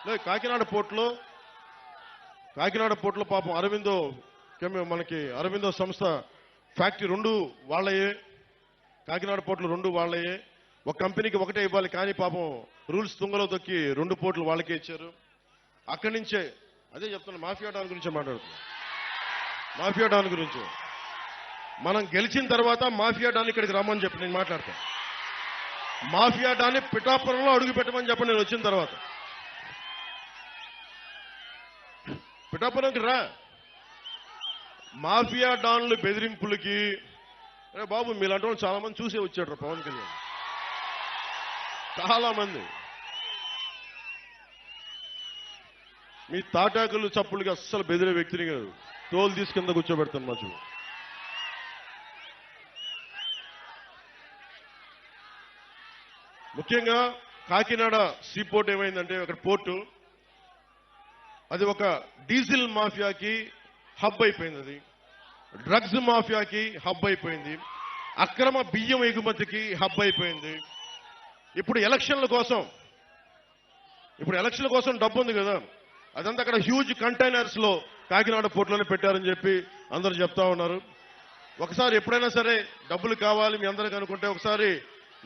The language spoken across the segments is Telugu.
లేదు కాకినాడ పోర్టులో పాపం మనకి అరవిందో సంస్థ ఫ్యాక్టరీ 2 వాళ్ళయే, కాకినాడ పోర్టులు 2 వాళ్ళయే. ఒక కంపెనీకి ఒకటే ఇవ్వాలి, కానీ పాపం రూల్స్ తుంగలో తొక్కి 2 పోర్టులు వాళ్ళకే ఇచ్చారు. అక్కడి నుంచే అదే చెప్తున్నా, మాఫియా డాన్ గురించి మాట్లాడుతున్నాం. మాఫియా డాన్ గురించి మనం గెలిచిన తర్వాత మాఫియా డాన్ ఇక్కడికి రమ్మని చెప్పి నేను మాట్లాడతాను. మాఫియా డాన్ని పిఠాపురంలో అడుగు పెట్టమని చెప్పండి నేను వచ్చిన తర్వాత. పిఠాపురంకి రా. మాఫియా డాన్లు బెదిరింపులకి అరే బాబు మీలాంటి వాళ్ళు చాలా మంది చూసే వచ్చాడు పవన్ కళ్యాణ్. చాలా మంది మీ తాటాకులు చప్పులకి అస్సలు బెదిరే వ్యక్తిని కాదు, తోలు తీసి కింద కూర్చోబెడతాను మధ్య. ముఖ్యంగా కాకినాడ సీపోర్ట్ ఏమైందంటే అక్కడ పోర్టు అది ఒక డీజిల్ మాఫియాకి హబ్ అయిపోయింది, అది డ్రగ్స్ మాఫియాకి హబ్ అయిపోయింది, అక్రమ బియ్యం ఎగుమతికి హబ్ అయిపోయింది. ఇప్పుడు ఎలక్షన్ల కోసం డబ్బు ఉంది కదా, అదంతా అక్కడ హ్యూజ్ కంటైనర్స్ లో కాకినాడ పోర్టులోనే పెట్టారని చెప్పి అందరూ చెప్తా ఉన్నారు. ఒకసారి ఎప్పుడైనా సరే డబ్బులు కావాలి మీ అందరికి అనుకుంటే ఒకసారి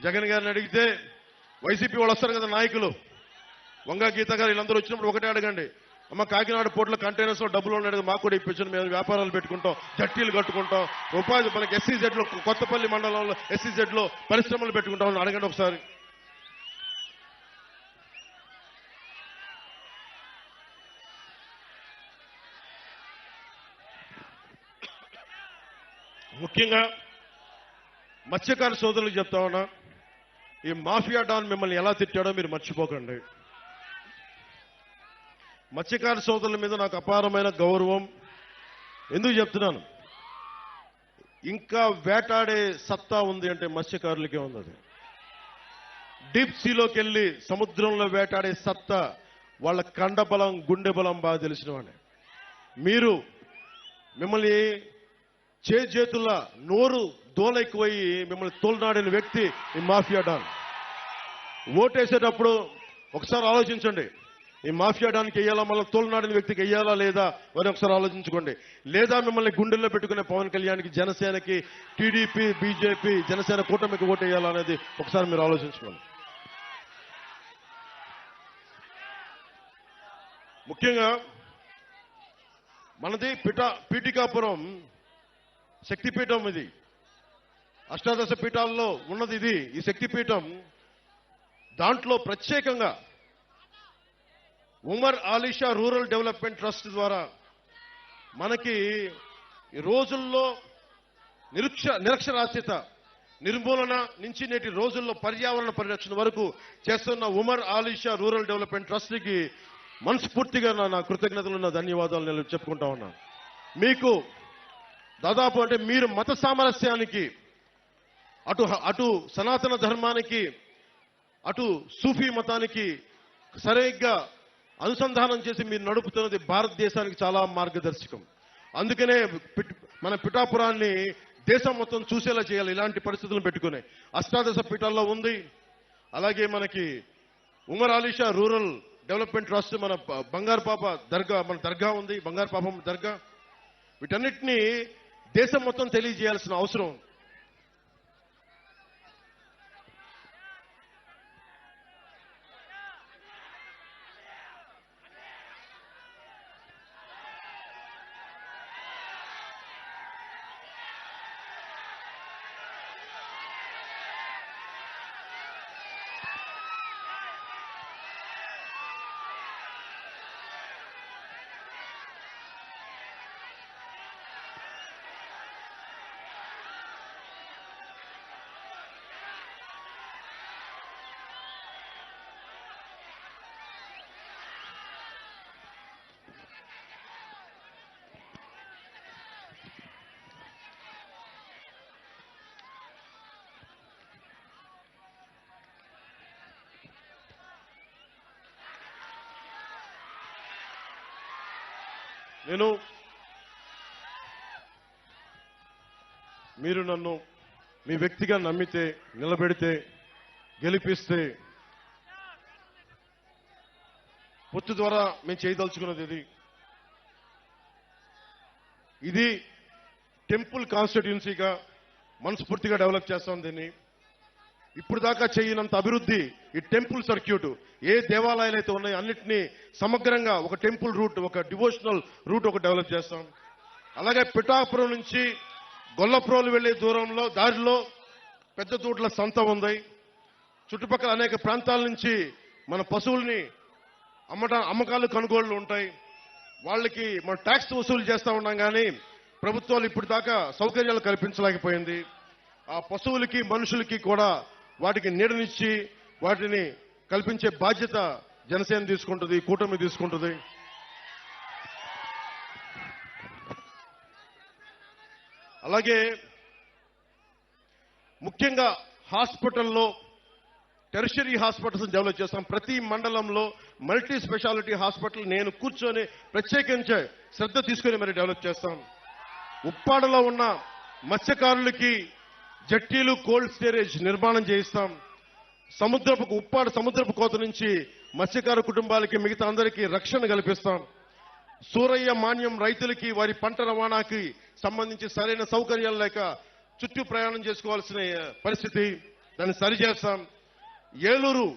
జగన్ గారిని అడిగితే, వైసీపీ వాళ్ళు వస్తారు కదా నాయకులు, వంగా గీత గారు వీళ్ళందరూ వచ్చినప్పుడు ఒకటే అడగండి, అమ్మ కాకినాడ పోర్టులో కంటైనర్స్ లో డబ్బులు ఉన్నాడు మాకు కూడా ఇప్పించండి, మేము వ్యాపారాలు పెట్టుకుంటాం, జట్టీలు కట్టుకుంటాం, ఉపాధి మనకి SEZ లో కొత్తపల్లి మండలంలో SEZ లో పరిశ్రమలు పెట్టుకుంటామని అడగండి ఒకసారి. ముఖ్యంగా మత్స్యకార సోదరులకు చెప్తా ఉన్నా, ఈ మాఫియా డాన్ మిమ్మల్ని ఎలా తిట్టాడో మీరు మర్చిపోకండి. మత్స్యకార సోదరుల మీద నాకు అపారమైన గౌరవం. ఎందుకు చెప్తున్నాను, ఇంకా వేటాడే సత్తా ఉంది అంటే మత్స్యకారులకే ఉంది. అది డీప్ సీలోకి వెళ్ళి సముద్రంలో వేటాడే సత్తా వాళ్ళ కండబలం గుండె బలం బాగా తెలిసిన వాడే. మిమ్మల్ని చేతుల నోరు దోలెక్కుపోయి మిమ్మల్ని తోలనాడిన వ్యక్తి ఈ మాఫియా డాన్. ఓటేసేటప్పుడు ఒకసారి ఆలోచించండి, ఈ మాఫియా డాన్కి వెయ్యాలా, మళ్ళీ తోలనాడిన వ్యక్తికి వెయ్యాలా లేదా అని ఒకసారి ఆలోచించుకోండి. లేదా మిమ్మల్ని గుండెల్లో పెట్టుకునే పవన్ కళ్యాణ్కి, జనసేనకి, టీడీపీ, బీజేపీ, జనసేన కూటమికి ఓటేయాలా అనేది ఒకసారి మీరు ఆలోచించుకోండి. ముఖ్యంగా మనది పీఠికాపురం శక్తిపీఠం, ఇది అష్టాదశ పీఠాల్లో ఉన్నది ఇది. ఈ శక్తిపీఠం దాంట్లో ప్రత్యేకంగా Umar Alisha rural development trust ద్వారా మనకి ఈ రోజుల్లో నిరక్షరాస్యత నిర్మూలన నుంచి నేటి రోజుల్లో పర్యావరణ పరిరక్షణ వరకు చేస్తున్న ఉమర్ ఆలీషా రూరల్ డెవలప్మెంట్ ట్రస్ట్కి మనస్ఫూర్తిగా నా కృతజ్ఞతలు, నా ధన్యవాదాలు నేను చెప్పుకుంటా ఉన్నాను. మీకు దాదాపు అంటే మీరు మత సామరస్యానికి, అటు సనాతన ధర్మానికి, అటు సూఫీ మతానికి సరిగ్గా అనుసంధానం చేసి మీరు నడుపుతున్నది భారతదేశానికి చాలా మార్గదర్శకం. అందుకనే మన పిఠాపురాన్ని దేశం మొత్తం చూసేలా చేయాలి. ఇలాంటి పరిస్థితులను పెట్టుకునే అష్టాదశ పీఠాల్లో ఉంది. అలాగే మనకి Umar Alisha rural development trust, మన బంగారు పాప దర్గా, మన దర్గా ఉంది, బంగారు పాపం దర్గా. వీటన్నిటినీ దేశం మొత్తం తెలియజేయాల్సిన అవసరం. మీరు నన్ను మీ వ్యక్తిగా నమ్మితే, నిలబెడితే, గెలిపిస్తే పొత్తు ద్వారా మేము చేయదలుచుకున్నది ఇది టెంపుల్ కాన్స్టిట్యున్సీగా మనస్ఫూర్తిగా డెవలప్ చేస్తాం దీన్ని. ఇప్పుడు దాకా చేయనంత అభివృద్ధి ఈ టెంపుల్ సర్క్యూట్, ఏ దేవాలయాలు అయితే ఉన్నాయో అన్నింటినీ సమగ్రంగా ఒక టెంపుల్ రూట్, ఒక డివోషనల్ రూట్ ఒక డెవలప్ చేస్తాం. అలాగే పిఠాపురం నుంచి గొల్లప్రోలు వెళ్లే దారిలో పెద్ద తోట్ల సంత ఉంది. చుట్టుపక్కల అనేక ప్రాంతాల నుంచి మన పశువుల్ని అమ్మకాలు కొనుగోళ్లు ఉంటాయి. వాళ్ళకి మనం ట్యాక్స్ వసూలు చేస్తా ఉన్నాం, కానీ ప్రభుత్వాలు ఇప్పుడు దాకా సౌకర్యాలు కల్పించలేకపోయింది. ఆ పశువులకి మనుషులకి కూడా వాటికి నీడనిచ్చి వాటిని కల్పించే బాధ్యత జనసేన తీసుకుంటుంది, కూటమి తీసుకుంటుంది. అలాగే ముఖ్యంగా హాస్పిటల్లో టెరిషరీ హాస్పిటల్స్ డెవలప్ చేస్తాం. ప్రతి మండలంలో మల్టీ స్పెషాలిటీ హాస్పిటల్ నేను కూర్చొని ప్రత్యేకించే శ్రద్ధ తీసుకుని మరి డెవలప్ చేస్తాం. ఉప్పాడలో ఉన్న మత్స్యకారులకి జట్టీలు, కోల్డ్ స్టోరేజ్ నిర్మాణం చేయిస్తాం. ఉప్పాడ సముద్రపు కోత నుంచి మత్స్యకార కుటుంబాలకి మిగతా అందరికీ రక్షణ కల్పిస్తాం. సూరయ్య మాన్యం రైతులకి వారి పంట రవాణాకి సంబంధించి సరైన సౌకర్యాలు లేక చుట్టూ ప్రయాణం చేసుకోవాల్సిన పరిస్థితి, దాన్ని సరిచేస్తాం. ఏలూరు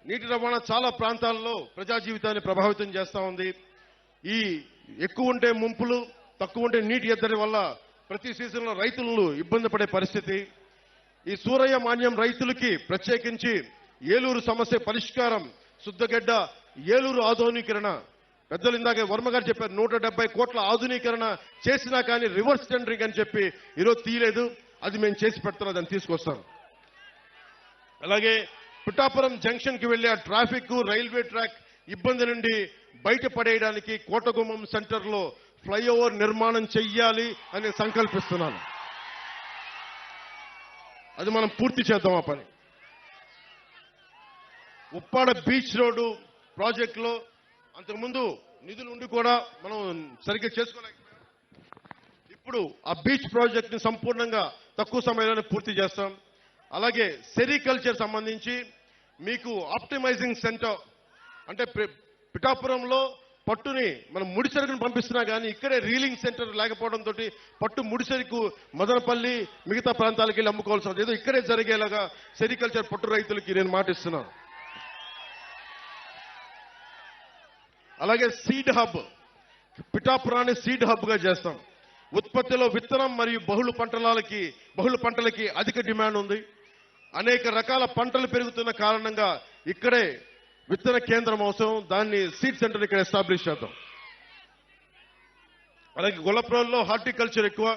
నీటి రవాణా చాలా ప్రాంతాల్లో ప్రజా జీవితాన్ని ప్రభావితం చేస్తా ఉంది. ఈ ఎక్కువ ఉంటే ముంపులు, తక్కువ ఉంటే నీటి ఎద్దడి వల్ల ప్రతి సీజన్లో రైతులు ఇబ్బంది పడే పరిస్థితి. ఈ సూరయ్య మాన్యం రైతులకి ప్రత్యేకించి ఏలూరు సమస్య పరిష్కారం, శుద్ధగడ్డ ఏలూరు ఆధునీకరణ, పెద్దలు ఇందాక వర్మ గారు చెప్పారు 170 కోట్ల ఆధునీకరణ చేసినా కానీ రివర్స్ టెండరింగ్ అని చెప్పి ఈరోజు తీయలేదు. అది మేము చేసి పెడుతున్నాం, దాన్ని తీసుకొస్తాం. అలాగే పిఠాపురం జంక్షన్ కి వెళ్లే ట్రాఫిక్, రైల్వే ట్రాక్ ఇబ్బంది నుండి బయటపడేయడానికి కోటగుమ్మం సెంటర్ లో ఫ్లైఓవర్ నిర్మాణం చెయ్యాలి అని సంకల్పిస్తున్నాను. అది మనం పూర్తి చేద్దాం ఆ పని. ఉప్పాడ బీచ్ రోడ్డు ప్రాజెక్టులో అంతకుముందు నిధులు ఉండి కూడా మనం సరిగ్గా చేసుకోలేకపోయాం. ఇప్పుడు ఆ బీచ్ ప్రాజెక్ట్ ని సంపూర్ణంగా తక్కువ సమయంలోనే పూర్తి చేస్తాం. అలాగే సెరికల్చర్ సంబంధించి మీకు ఆప్టిమైజింగ్ సెంటర్ అంటే పిఠాపురంలో పట్టుని మనం ముడిసరుకుని పంపిస్తున్నా కానీ ఇక్కడే రీలింగ్ సెంటర్ లేకపోవడంతో పట్టు ముడిసరుకు మదనపల్లి మిగతా ప్రాంతాలకు వెళ్ళి అమ్ముకోవాల్సి ఉంది. ఏదో ఇక్కడే జరిగేలాగా సెరికల్చర్ పట్టు రైతులకి నేను మాటిస్తున్నాను. అలాగే సీడ్ హబ్, పిఠాపురాన్ని సీడ్ హబ్ గా చేస్తాం. ఉత్పత్తిలో విత్తనం మరియు బహుళ పంటలకి అధిక డిమాండ్ ఉంది. అనేక రకాల పంటలు పెరుగుతున్న కారణంగా ఇక్కడే విత్తన కేంద్రం అవసరం. దాన్ని సీడ్ సెంటర్ ఇక్కడ ఎస్టాబ్లిష్ చేద్దాం. అలాగే గొల్లప్రోల్లో హార్టికల్చర్ ఎక్కువ,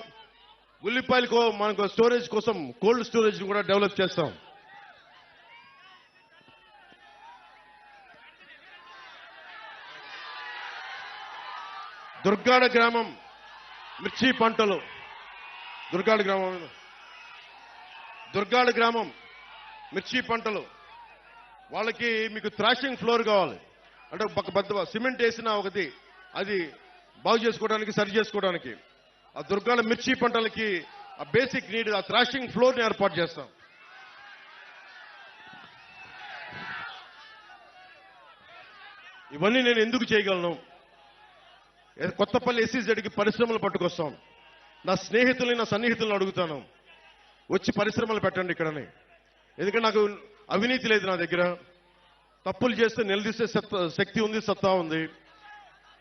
ఉల్లిపాయలకు మనకు స్టోరేజ్ కోసం కోల్డ్ స్టోరేజ్ కూడా డెవలప్ చేస్తాం. దుర్గాడ గ్రామం మిర్చి పంటలు, దుర్గాడ గ్రామం మిర్చి పంటలు వాళ్ళకి మీకు థ్రాషింగ్ ఫ్లోర్ కావాలి. అంటే ఒక సిమెంట్ వేసిన ఒకటి అది బాగు చేసుకోవడానికి, సరి చేసుకోవడానికి ఆ దుర్గాడ మిర్చి పంటలకి ఆ బేసిక్ నీడ్ ఆ థ్రాషింగ్ ఫ్లోర్ ని ఏర్పాటు చేస్తాం. ఇవన్నీ నేను ఎందుకు చేయగలను? కొత్తపల్లి SEZకి పరిశ్రమలు పట్టుకొస్తాం. నా స్నేహితుల్ని, నా సన్నిహితులను అడుగుతాను, వచ్చి పరిశ్రమలు పెట్టండి ఇక్కడని. ఎందుకంటే నాకు అవినీతి లేదు, నా దగ్గర తప్పులు చేస్తే నిలదీసే శక్తి ఉంది, సత్తా ఉంది.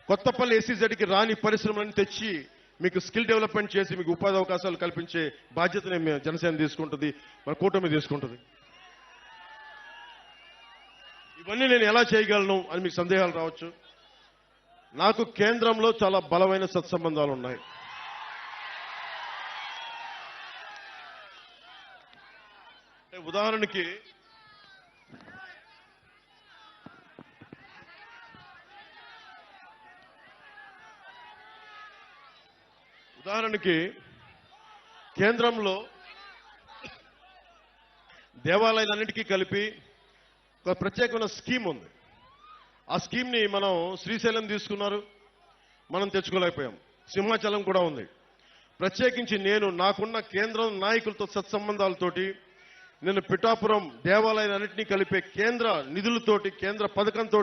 కొత్తపల్లి SEZకి రాని పరిశ్రమలను తెచ్చి మీకు స్కిల్ డెవలప్మెంట్ చేసి మీకు ఉపాధి అవకాశాలు కల్పించే బాధ్యతని జనసేన తీసుకుంటుంది, మన కూటమి తీసుకుంటుంది. ఇవన్నీ నేను ఎలా చేయగలను అని మీకు సందేహాలు రావచ్చు. నాకు కేంద్రంలో చాలా బలమైన సత్సంబంధాలు ఉన్నాయి. ఉదాహరణకి కేంద్రంలో దేవాలయాలన్నిటికీ కలిపి ఒక ప్రత్యేకమైన స్కీమ్ ఉంది. ఆ స్కీమ్ ని మనం శ్రీశైలం తీసుకున్నారు, మనం తెచ్చుకోలేకపోయాం. సింహాచలం కూడా ఉంది. ప్రత్యేకించి నాకున్న కేంద్రం నాయకులతో సత్సంబంధాలతోటి నేను పిఠాపురం దేవాలయాలన్నింటినీ కలిపే కేంద్ర నిధులతోటి, కేంద్ర పథకంతో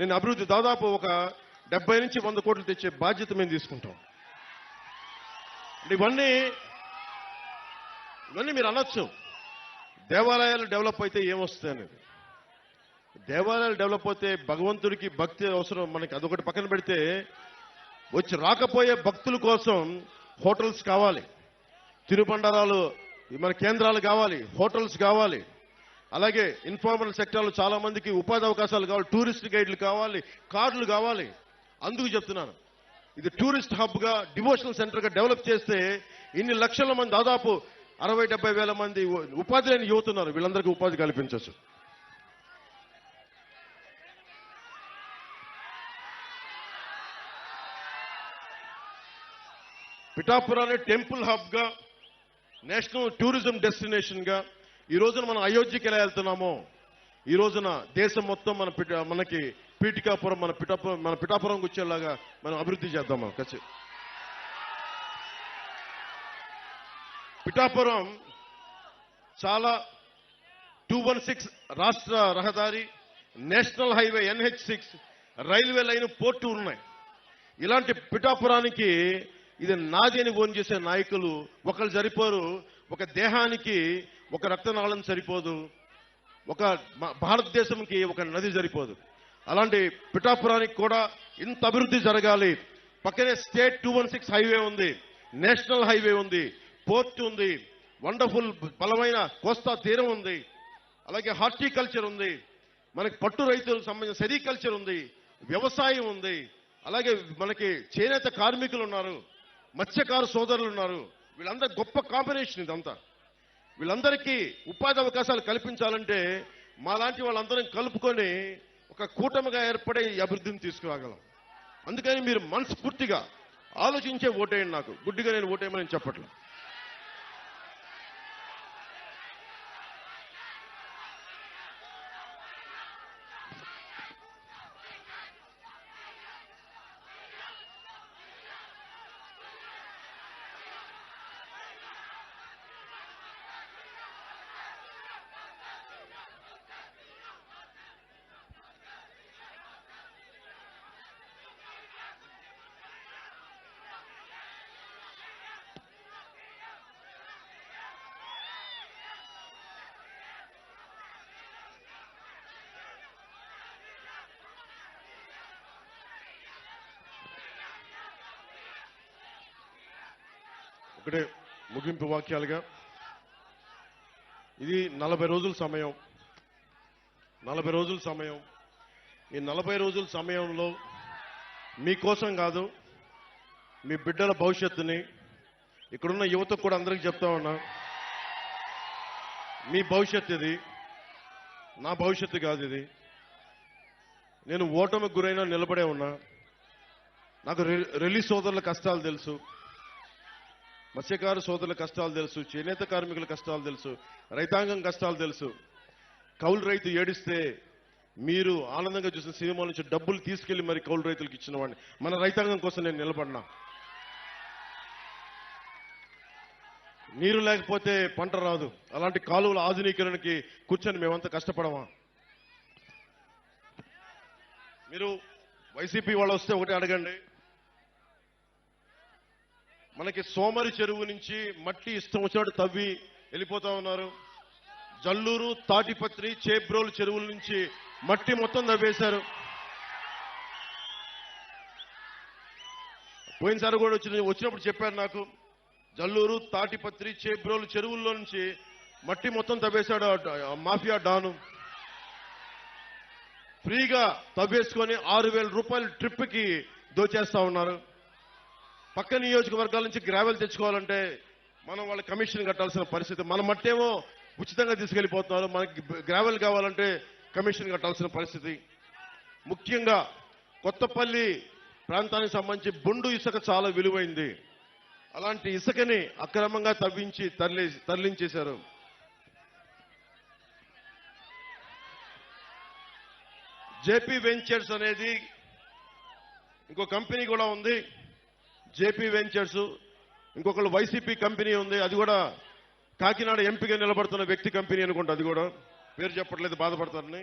నేను అభివృద్ధి దాదాపు ఒక 70 నుంచి 100 కోట్లు తెచ్చే బాధ్యత మేము తీసుకుంటాం. ఇవన్నీ మీరు అనొచ్చు, దేవాలయాలు డెవలప్ అయితే ఏమొస్తాయి అనేది. దేవాలయాలు డెవలప్ అయితే భగవంతుడికి భక్తి అవసరం, మనకి అదొకటి పక్కన పెడితే వచ్చి రాకపోయే భక్తుల కోసం హోటల్స్ కావాలి, తిరుబండారాలు మన కేంద్రాలు కావాలి, హోటల్స్ కావాలి. అలాగే ఇన్ఫార్మల్ సెక్టర్లో చాలా మందికి ఉపాధి అవకాశాలు కావాలి, టూరిస్ట్ గైడ్లు కావాలి, కార్లు కావాలి. అందుకు చెప్తున్నాను, ఇది టూరిస్ట్ హబ్గా, డివోషనల్ సెంటర్గా డెవలప్ చేస్తే ఇన్ని లక్షల మంది, దాదాపు 60-70 వేల మంది ఉపాధి లేని యువత ఉన్నారు, వీళ్ళందరికీ ఉపాధి కల్పించవచ్చు. పిఠాపురాన్ని టెంపుల్ హబ్గా, నేషనల్ టూరిజం డెస్టినేషన్గా, ఈ రోజున మనం అయోధ్యకి ఎలా వెళ్తున్నామో ఈ రోజున దేశం మొత్తం మనకి పీఠికాపురం, మన పిఠాపురం వచ్చేలాగా మనం అభివృద్ధి చేద్దాం. మనం ఖచ్చితంగా పిఠాపురం చాలా 216 రాష్ట్ర రహదారి, national highway NH6, railway line, port ఉన్నాయి. ఇలాంటి పిఠాపురానికి ఇది నాది అని ఓన్ చేసే నాయకులు ఒకళ్ళు సరిపోరు. ఒక దేహానికి ఒక రక్తనాళం సరిపోదు, ఒక భారతదేశంకి ఒక నది సరిపోదు. అలాంటి పిఠాపురానికి కూడా ఇంత అభివృద్ధి జరగాలి. పక్కనే స్టేట్ 216 హైవే ఉంది, నేషనల్ హైవే ఉంది, పోర్ట్ ఉంది, వండర్ఫుల్ బలమైన కోస్తా తీరం ఉంది, అలాగే హార్టికల్చర్ ఉంది, మనకి పట్టు రైతులకు సంబంధించిన సెరికల్చర్ ఉంది, వ్యవసాయం ఉంది, అలాగే మనకి చేనేత కార్మికులు ఉన్నారు, మత్స్యకారు సోదరులు ఉన్నారు. వీళ్ళందరూ గొప్ప కాంబినేషన్ ఇదంతా. వీళ్ళందరికీ ఉపాధి అవకాశాలు కల్పించాలంటే మాలాంటి వాళ్ళందరం కలుపుకొని ఒక కూటమిగా ఏర్పడే ఈ అభివృద్ధిని తీసుకురాగలం. అందుకని మీరు మనస్ఫూర్తిగా ఆలోచించే ఓటేయండి. నాకు గుడ్డిగా నేను ఓటేయమని చెప్పట్లేదు. ఒకటే ముగింపు వాక్యాలుగా, ఇది 40 రోజుల సమయం. 40 రోజుల సమయం. ఈ 40 రోజుల సమయంలో మీకోసం కాదు, మీ బిడ్డల భవిష్యత్తుని, ఇక్కడున్న యువతకు కూడా అందరికీ చెప్తా ఉన్నా, మీ భవిష్యత్తు ఇది, నా భవిష్యత్తు కాదు ఇది. నేను ఓటమికి గురైనా నిలబడే ఉన్నా. నాకు రెల్లి సోదరుల కష్టాలు తెలుసు, మత్స్యకారు సోదరుల కష్టాలు తెలుసు, చేనేత కార్మికుల కష్టాలు తెలుసు, రైతాంగం కష్టాలు తెలుసు. కౌలు రైతు ఏడిస్తే మీరు ఆనందంగా చూసిన సినిమా నుంచి డబ్బులు తీసుకెళ్లి మరి కౌలు రైతులకు ఇచ్చిన వాడిని. మన రైతాంగం కోసం నేను నిలబడినా. నీరు లేకపోతే పంట రాదు. అలాంటి కాలువల ఆధునీకరణకి కూర్చొని మేమంతా కష్టపడమా? మీరు వైసీపీ వాళ్ళు వస్తే ఒకటి అడగండి, మనకి సోమరి చెరువు నుంచి మట్టి ఇష్టం వచ్చినట్టు తవ్వి వెళ్ళిపోతా ఉన్నారు. జల్లూరు, తాటిపత్రి, చేబ్రోలు చెరువుల నుంచి మట్టి మొత్తం తవ్వేశారు. పోయినసారి కూడా వచ్చినప్పుడు చెప్పారు నాకు, జల్లూరు, తాటిపత్రి, చేబ్రోలు చెరువుల్లో నుంచి మట్టి మొత్తం తవ్వేశాడు మాఫియా డాను. ఫ్రీగా తవ్వేసుకొని 6,000 రూపాయలు ట్రిప్కి దోచేస్తా ఉన్నారు. పక్క నియోజకవర్గాల నుంచి గ్రావెల్ తెచ్చుకోవాలంటే మనం వాళ్ళ కమిషన్ కట్టాల్సిన పరిస్థితి. మన మట్టేమో ఉచితంగా తీసుకెళ్లిపోతున్నారు, మనకి గ్రావెల్ కావాలంటే కమిషన్ కట్టాల్సిన పరిస్థితి. ముఖ్యంగా కొత్తపల్లి ప్రాంతానికి సంబంధించి బొండు ఇసుక చాలా విలువైంది. అలాంటి ఇసుకని అక్రమంగా తవ్వించి తరలించేశారు. జేపీ వెంచర్స్ అనేది ఇంకో కంపెనీ కూడా ఉంది. జేపీ వెంచర్స్, ఇంకొకళ్ళు వైసీపీ కంపెనీ ఉంది, అది కూడా కాకినాడ ఎంపీగా నిలబడుతున్న వ్యక్తి కంపెనీ అనుకుంటా. అది కూడా పేరు చెప్పట్లేదు, బాధపడతారని.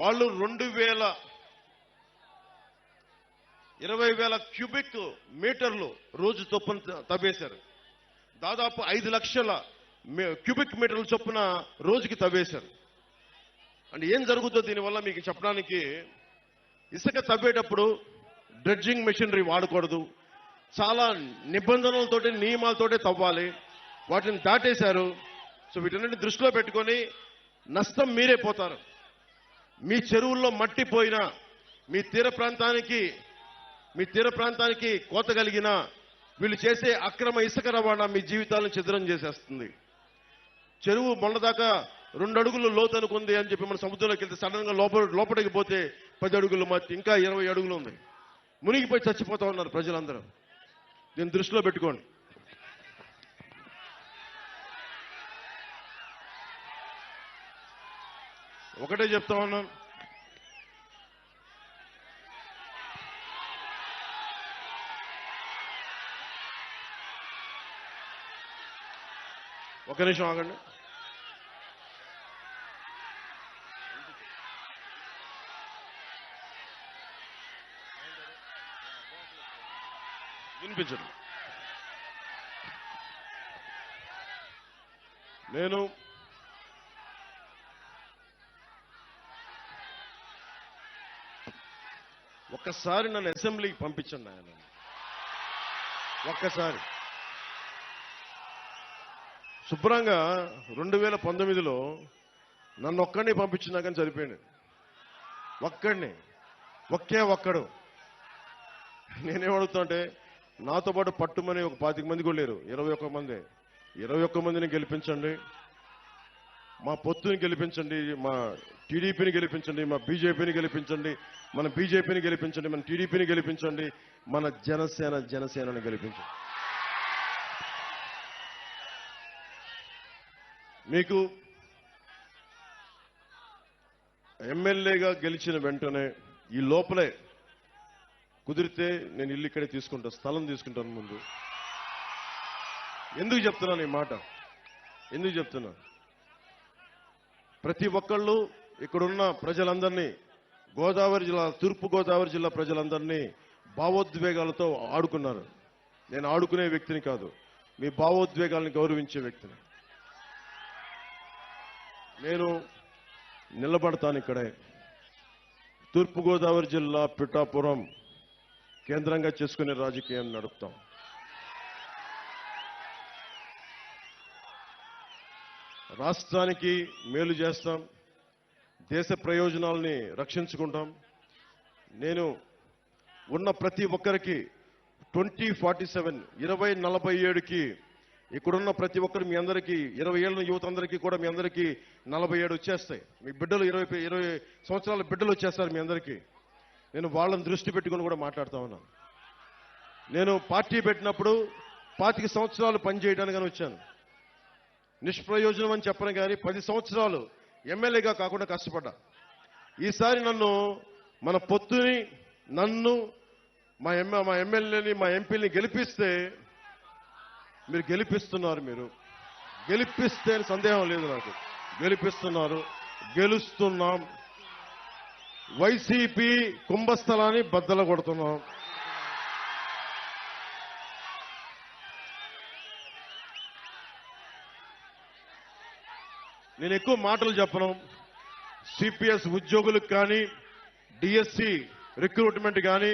వాళ్ళు 20,000 క్యూబిక్ మీటర్లు రోజు చొప్పున తవ్వేశారు. దాదాపు 5 లక్షల క్యూబిక్ మీటర్ల చొప్పున రోజుకి తవ్వేశారు. అంటే ఏం జరుగుతుందో దీనివల్ల మీకు చెప్పడానికి, ఇసుక తవ్వేటప్పుడు డ్రెడ్జింగ్ మెషినరీ వాడకూడదు, చాలా నిబంధనలతోటి నియమాలతోటి తవ్వాలి. వాటిని దాటేశారు. సో వీటన్నిటిని దృష్టిలో పెట్టుకొని నష్టం మీరే పోతారు. మీ చెరువుల్లో మట్టి పోయినా, మీ తీర ప్రాంతానికి కోత కలిగిన వీళ్ళు చేసే అక్రమ ఇసుక రవాణా మీ జీవితాలను ఛిద్రం చేసేస్తుంది. చెరువు మొన్నదాకా 2 అడుగులు లోతు అనుకుంది అని చెప్పి మన సముద్రంలోకి వెళ్తే సడన్ గా లోపలికి పోతే 10 అడుగులు మట్టి, ఇంకా 20 అడుగులు ఉంది. మునిగిపోయి చచ్చిపోతా ఉన్నారు ప్రజలందరూ. దీన్ని దృష్టిలో పెట్టుకోండి. ఒకటే చెప్తా ఉన్నాను, ఒక నిమిషం ఆగండి. వినిపించండి. నేను ఒక్కసారి నన్ను అసెంబ్లీకి పంపించండి ఆయన. ఒక్కసారి శుభ్రంగా 2019లో నన్ను ఒక్కడిని పంపించినా కానీ సరిపోయింది. ఒక్కడు. నేనేమడుగుతా అంటే, నాతో పాటు పట్టుమని ఒక 25 మంది కూడా లేరు, 21 మందిని గెలిపించండి. మా పొత్తుని గెలిపించండి, మా టీడీపీని గెలిపించండి, మా బీజేపీని గెలిపించండి, మన బీజేపీని గెలిపించండి, మన టీడీపీని గెలిపించండి, మన జనసేనని గెలిపించండి. మీకు ఎమ్మెల్యేగా గెలిచిన వెంటనే ఈ లోపలే కుదిరితే నేను ఇల్లు ఇక్కడే తీసుకుంటా, స్థలం తీసుకుంటాను ముందు. ఎందుకు చెప్తున్నాను ఈ మాట? ఎందుకు చెప్తున్నా? ప్రతి ఒక్కళ్ళు ఇక్కడున్న ప్రజలందరినీ, తూర్పు గోదావరి జిల్లా ప్రజలందరినీ భావోద్వేగాలతో ఆడుకున్నారు. నేను ఆడుకునే వ్యక్తిని కాదు, మీ భావోద్వేగాలను గౌరవించే వ్యక్తిని. నేను నిలబడతాను ఇక్కడే. తూర్పుగోదావరి జిల్లా పిఠాపురం కేంద్రంగా చేసుకునే రాజకీయాన్ని నడుపుతాం. రాష్ట్రానికి మేలు చేస్తాం, దేశ ప్రయోజనాల్ని రక్షించుకుంటాం. నేను ఉన్న ప్రతి ఒక్కరికి 2047 2047కి ఇక్కడున్న ప్రతి ఒక్కరు మీ అందరికీ 20 ఏళ్ళ యువత అందరికీ కూడా మీ అందరికీ 47 వచ్చేస్తాయి. మీ బిడ్డలు 20 సంవత్సరాల బిడ్డలు వచ్చేస్తారు మీ అందరికీ. నేను వాళ్ళని దృష్టి పెట్టుకుని కూడా మాట్లాడుతా ఉన్నాను. నేను పార్టీ పెట్టినప్పుడు 25 సంవత్సరాలు పనిచేయడానికి వచ్చాను. నిష్ప్రయోజనం అని చెప్పను కానీ 10 సంవత్సరాలు ఎమ్మెల్యేగా కాకుండా కష్టపడ్డా. ఈసారి మన పొత్తుని, నన్ను, మా ఎమ్మెల్యేని, మా ఎంపీని గెలిపిస్తే, మీరు గెలిపిస్తున్నారు, మీరు గెలిపిస్తే సందేహం లేదు నాకు, గెలిపిస్తున్నారు, గెలుస్తున్నాం. వైసీపీ కుంభస్థలాన్ని బద్దలు కొడుతున్నాం. నేను ఎక్కువ మాటలు చెప్పను. సిపిఎస్ ఉద్యోగులకు కానీ, డిఎస్సి రిక్రూట్మెంట్ కానీ,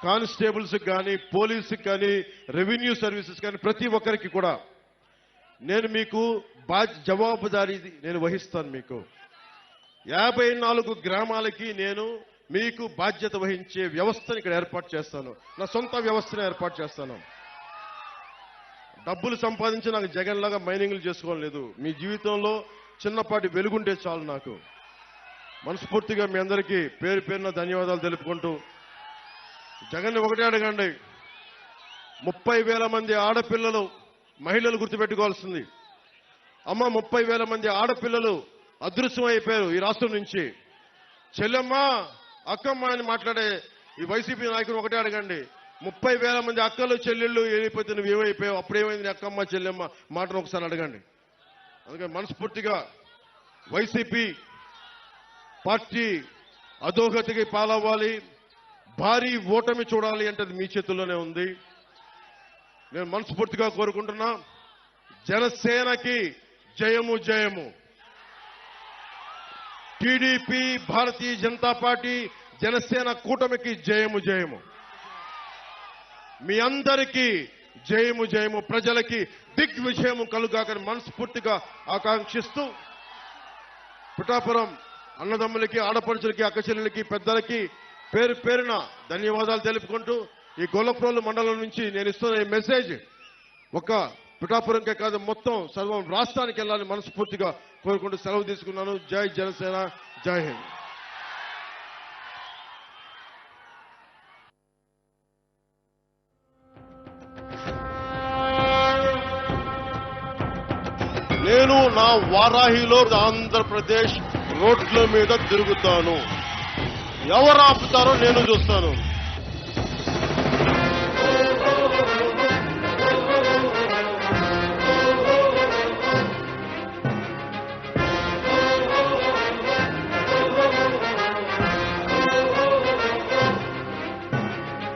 కానిస్టేబుల్స్ కానీ, పోలీసుకి కానీ, రెవెన్యూ సర్వీసెస్ కానీ ప్రతి ఒక్కరికి కూడా నేను మీకు జవాబుదారీ నేను వహిస్తాను. మీకు 54 గ్రామాలకి నేను మీకు బాధ్యత వహించే వ్యవస్థను ఇక్కడ ఏర్పాటు చేస్తాను. నా సొంత వ్యవస్థను ఏర్పాటు చేస్తాను. డబ్బులు సంపాదించి నాకు జగన్ లాగా మైనింగ్లు చేసుకోవడం లేదు. మీ జీవితంలో చిన్నపాటి వెలుగుంటే చాలు. నాకు మనస్ఫూర్తిగా మీ అందరికీ పేరు పేరున ధన్యవాదాలు తెలుపుకుంటూ, జగన్ ఒకటే అడగండి, 30,000 మంది ఆడపిల్లలు, మహిళలు గుర్తుపెట్టుకోవాల్సింది. అమ్మ, 30,000 మంది ఆడపిల్లలు అదృశ్యం అయిపోయారు ఈ రాష్ట్రం నుంచి. చెల్లెమ్మ, అక్కమ్మ అని మాట్లాడే ఈ వైసీపీ నాయకులు ఒకటే అడగండి, 30,000 మంది అక్కలు చెల్లెళ్ళు వెళ్ళిపోతే నువ్వు ఏమైపోయావు, అప్పుడేమైంది అక్కమ్మ చెల్లెమ్మ మాటను ఒకసారి అడగండి. అందుకని మనస్ఫూర్తిగా వైసీపీ పార్టీ అధోగతికి పాలవ్వాలి, భారీ ఓటమి చూడాలి అంటే అది మీ చేతుల్లోనే ఉంది. నేను మనస్ఫూర్తిగా కోరుకుంటున్నా, జనసేనకి జయము జయము. టీడీపీ, భారతీయ జనతా పార్టీ, జనసేన కూటమికి జయము జయము. మీ అందరికీ జయము జయము. ప్రజలకి దిగ్విజయము కలుగాకని మనస్ఫూర్తిగా ఆకాంక్షిస్తూ, పిఠాపురం అన్నదమ్ములకి, ఆడపడుచులకి, అక్కచెల్లెలకి, పెద్దలకి పేరు పేరున ధన్యవాదాలు తెలుపుకుంటూ, ఈ గొల్లప్రోలు మండలం నుంచి నేను ఇస్తున్న ఈ మెసేజ్ ఒక పిఠాపురంకే కాదు, మొత్తం సర్వం రాష్ట్రానికి వెళ్ళాలని మనస్ఫూర్తిగా కోరుకుంటూ సెలవు తీసుకున్నాను. జై జనసేన, జై హింద్. నేను నా వారాహిలో ఆంధ్రప్రదేశ్ రోడ్ల మీద తిరుగుతాను. ఎవరు ఆపుతారో నేను చూస్తాను.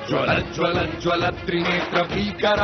జ్వల జ్వల జ్వల త్రినేత్ర భీకర